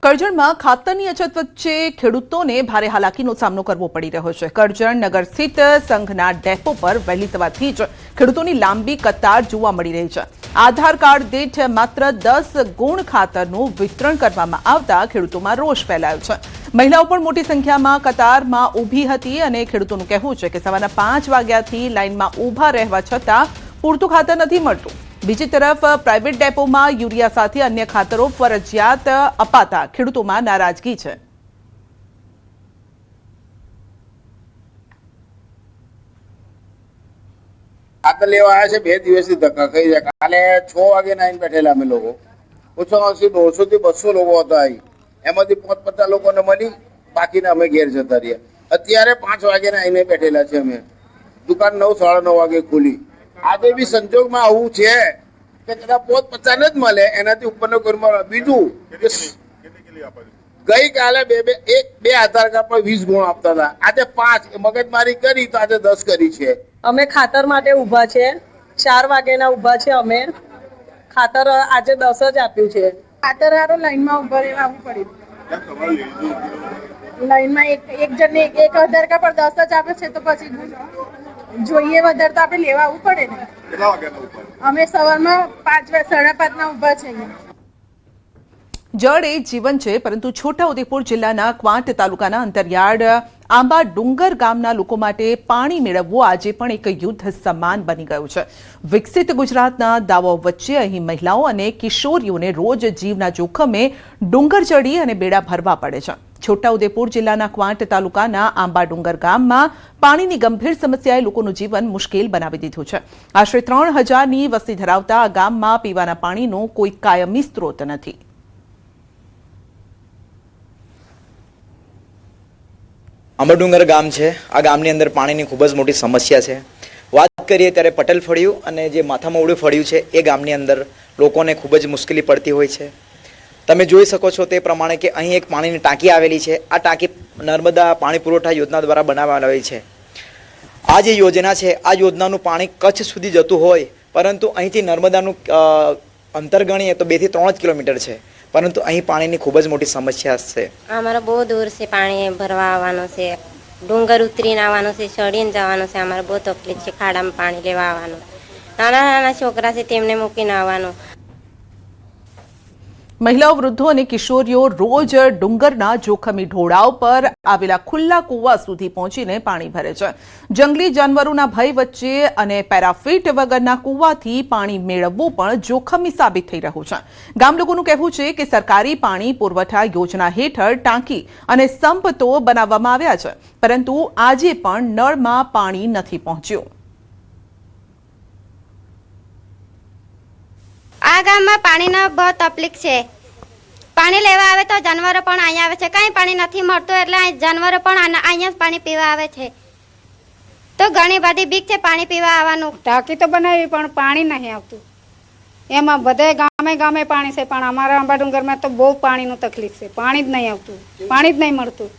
કરજણમાં ખાતરની અછત વચ્ચે ખેડૂતોને ભારે હાલાકીનો સામનો કરવો પડી રહ્યો છે। કરજણ નગર સ્થિત સંઘના ડેપો પર વહેલી સવારથી જ ખેડૂતોની લાંબી કતાર જોવા મળી રહી છે। આધાર કાર્ડ દીઠ માત્ર 10 ગુણ ખાતરનું વિતરણ કરવામાં આવતા ખેડૂતોમાં રોષ ફેલાયો છે। મહિલાઓ પણ મોટી સંખ્યામાં કતારમાં ઊભી હતી અને ખેડૂતોનું કહેવું છે કે સવારના 5 વાગ્યાથી લાઇનમાં ઊભા રહેવા છતાં પૂરતું ખાતર નથી મળતું। બીજી તરફ પ્રાઇવેટ ડેપોમાં યુરિયા સાથે અન્ય ખાતરો ફરજિયાત અપાતા ખેડૂતોમાં નારાજગી છે। ખાતર લેવા આવ્યા છે 2 દિવસથી ધક્કા ખાઈ જાય। કાલે 6 વાગે આવીને બેઠેલા અમે લોકો, ઓછામાં ઓછી 150 થી 200 લોકો હતા। એમાંથી 50 લોકોને મળી, બાકીના અમે ઘેર જતા રહ્યા। અત્યારે 5 વાગે આવીને બેઠેલા છે। અમે દુકાન 9 સાડા 9 વાગે ખોલી। આજે બી સંજોગમાં આવું છે કે કદાચ 50 જ મળે, એનાથી ઉપરનો કોઈ મળે। બીજું ગઈકાલે બે આધાર કાર્ડ પર 20 ગુણ આપતા હતા, આજે 5 મગજમારી કરી તો આજે 10 કરી છે। અમે ખાતર માટે ઊભા છે, 4 વાગ્યાના ઊભા છે। અમે ખાતર આજે 10 જ આપ્યું છે। ખાતર હારો લાઈનમાં ઊભા રહેવું પડ્યું। લાઈનમાં એક જણને એક આધાર કાર્ડ પર 10 જ આપે છે, તો પછી જોઈએ વધારે તો આપણે લેવા આવવું પડે ને। અમે સવારમાં 5 સાડા 5 ના ઊભા છે। જળ એ જીવન છે, પરંતુ છોટાઉદેપુર જિલ્લાના ક્વાંટ તાલુકાના અંતરિયાળ આંબા ડુંગર ગામના લોકો માટે પાણી મેળવવું આજે પણ એક યુદ્ધ સમાન બની ગયું છે। વિકસિત ગુજરાતના દાવાઓ વચ્ચે અહીં મહિલાઓ અને કિશોરીઓને રોજ જીવના જોખમે ડુંગર ચડી અને બેડા ભરવા પડે છે। છોટાઉદેપુર જિલ્લાના ક્વાંટ તાલુકાના આંબા ડુંગર ગામમાં પાણીની ગંભીર સમસ્યાએ લોકોનું જીવન મુશ્કેલ બનાવી દીધું છે। આશરે 3000ની વસ્તી ધરાવતા આ ગામમાં પીવાના પાણીનો કોઈ કાયમી સ્ત્રોત નથી। આંબા ડુંગર ગામ છે। આ ગામની અંદર પાણીની ખૂબ જ મોટી સમસ્યા છે। વાત કરીએ ત્યારે પટેલ ફળિયું અને જે માથામાં ઉડું ફળિયું છે એ ગામની અંદર લોકોને ખૂબ જ મુશ્કેલી પડતી હોય છે। તમે જોઈ શકો છો તે પ્રમાણે કે અહીં એક પાણીની ટાંકી આવેલી છે। આ ટાંકી નર્મદા પાણી પુરવઠા યોજના દ્વારા બનાવવામાં આવી છે। આ જે યોજના છે, આ યોજનાનું પાણી કચ્છ સુધી જતું હોય, પરંતુ અહીંથી નર્મદાનું અંતર ગણીએ તો 2 થી 3 જ કિલોમીટર છે, પરંતુ અહીં પાણીની ખૂબ જ મોટી સમસ્યા છે। અમારે બહુ દૂર છે, પાણી ભરવા આવવાનું છે, ડુંગર ઉતરીને આવવાનું છે, ચડીને જવાનું છે। અમારે બહુ તકલીફ છે ખાડામાં પાણી લેવા આવવાનું। નાના નાના છોકરા છે તેમને મૂકીને આવવાનું। મહિલાઓ, વૃદ્ધો અને કિશોરીઓ રોજ ડુંગરના જોખમી ઢોળાવ પર આવેલા ખુલ્લા કૂવા સુધી પહોંચીને પાણી ભરે છે। જંગલી જાનવરોના ભય વચ્ચે અને પેરાફિટ વગરના કૂવાથી પાણી મેળવવું પણ જોખમી સાબિત થઈ રહ્યું છે। ગામ લોકોનું કહેવું છે કે સરકારી પાણી પુરવઠા યોજના હેઠળ ટાંકી અને સંપ તો બનાવવામાં આવ્યા છે, પરંતુ આજે પણ નળમાં પાણી નથી પહોંચ્યું। આ ગામમાં પાણીનો બહુ તકલીફ છે। પાણી લેવા આવે તો જાનવરો પણ અહીંયા આવે છે, કાંઈ પાણી નથી મળતું એટલે જાનવરો પણ અહીંયા જ પાણી પીવા આવે છે। તો ઘણી બધી બીક છે પાણી પીવા આવવાનું। ટાંકી તો બનાવી પણ પાણી નહીં આવતું। એમાં બધે ગામે ગામે પાણી છે, પણ અમારા આંબા ડુંગરમાં તો બહુ પાણીનું તકલીફ છે। પાણી જ નહીં આવતું, પાણી જ નહીં મળતું।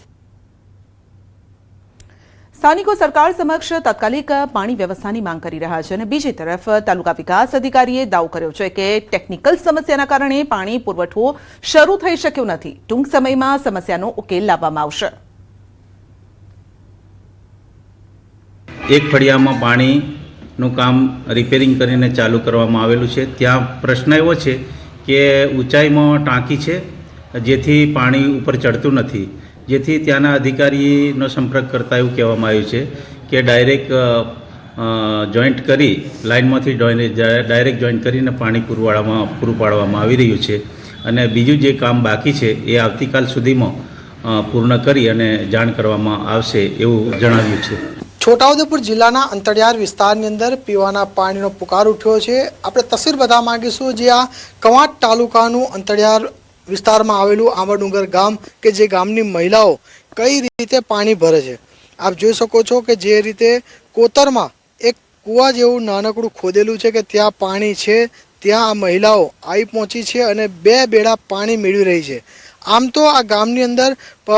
સ્થાનિકો સરકાર સમક્ષ તાત્કાલિક પાણી વ્યવસ્થાની માંગ કરી રહ્યા છે અને બીજી તરફ તાલુકા વિકાસ અધિકારીએ દાવો કર્યો છે કે ટેકનિકલ સમસ્યાના કારણે પાણી પુરવઠો શરૂ થઈ શક્યો નથી। ટૂંક સમયમાં સમસ્યાનો ઉકેલ લાવવામાં આવશે। એક ફળિયામાં પાણીનું કામ રિપેરિંગ કરીને ચાલુ કરવામાં આવેલું છે। ત્યાં પ્રશ્ન એવો છે કે ઊંચાઈમાં ટાંકી છે, જેથી પાણી ઉપર ચડતું નથી, જેથી ત્યાંના અધિકારીનો સંપર્ક કરતા એવું કહેવામાં આવ્યું છે કે ડાયરેક્ટ જોઈન્ટ કરી લાઇનમાંથી ડાયરેક્ટ જોઈન્ટ કરીને પાણી પૂરું પાડવામાં આવી રહ્યું છે અને બીજું જે કામ બાકી છે એ આવતીકાલ સુધીમાં પૂર્ણ કરી અને જાણ કરવામાં આવશે એવું જણાવ્યું છે। છોટાઉદેપુર જિલ્લાના અંતરિયાળ વિસ્તારની અંદર પીવાના પાણીનો પુકાર ઉઠ્યો છે। આપણે તસવીર બતાવવા માંગીશું જે આ ક્વાંટ તાલુકાનું અંતરિયાળ વિસ્તારમાં આવેલું આંબા ડુંગર ગામ કે જે ગામની મહિલાઓ કઈ રીતે પાણી ભરે છે। આપ જોઈ શકો છો કે જે રીતે કોતરમાં એક કૂવા જેવું નાનકડું ખોદેલું છે કે ત્યાં પાણી છે, ત્યાં આ મહિલાઓ આવી પહોંચી છે અને 2 બેડા પાણી મેળવી રહી છે। આમ તો આ ગામની અંદર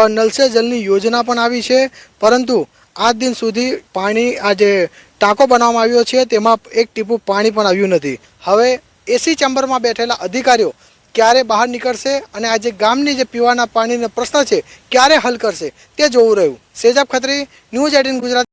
નલ સે જલની યોજના પણ આવી છે, પરંતુ આજ દિન સુધી પાણી આ જે ટાંકો બનાવવામાં આવ્યો છે તેમાં એક ટીપું પાણી પણ આવ્યું નથી। હવે એસી ચેમ્બરમાં બેઠેલા અધિકારીઓ ક્યારે બહાર નીકળશે અને આ જે ગામની જે પીવાના પાણીનો પ્રશ્ન છે ક્યારે હલ કરશે તે જોવું રહ્યું. સેજાબ ખત્રી, ન્યૂઝ 18 ગુજરાત.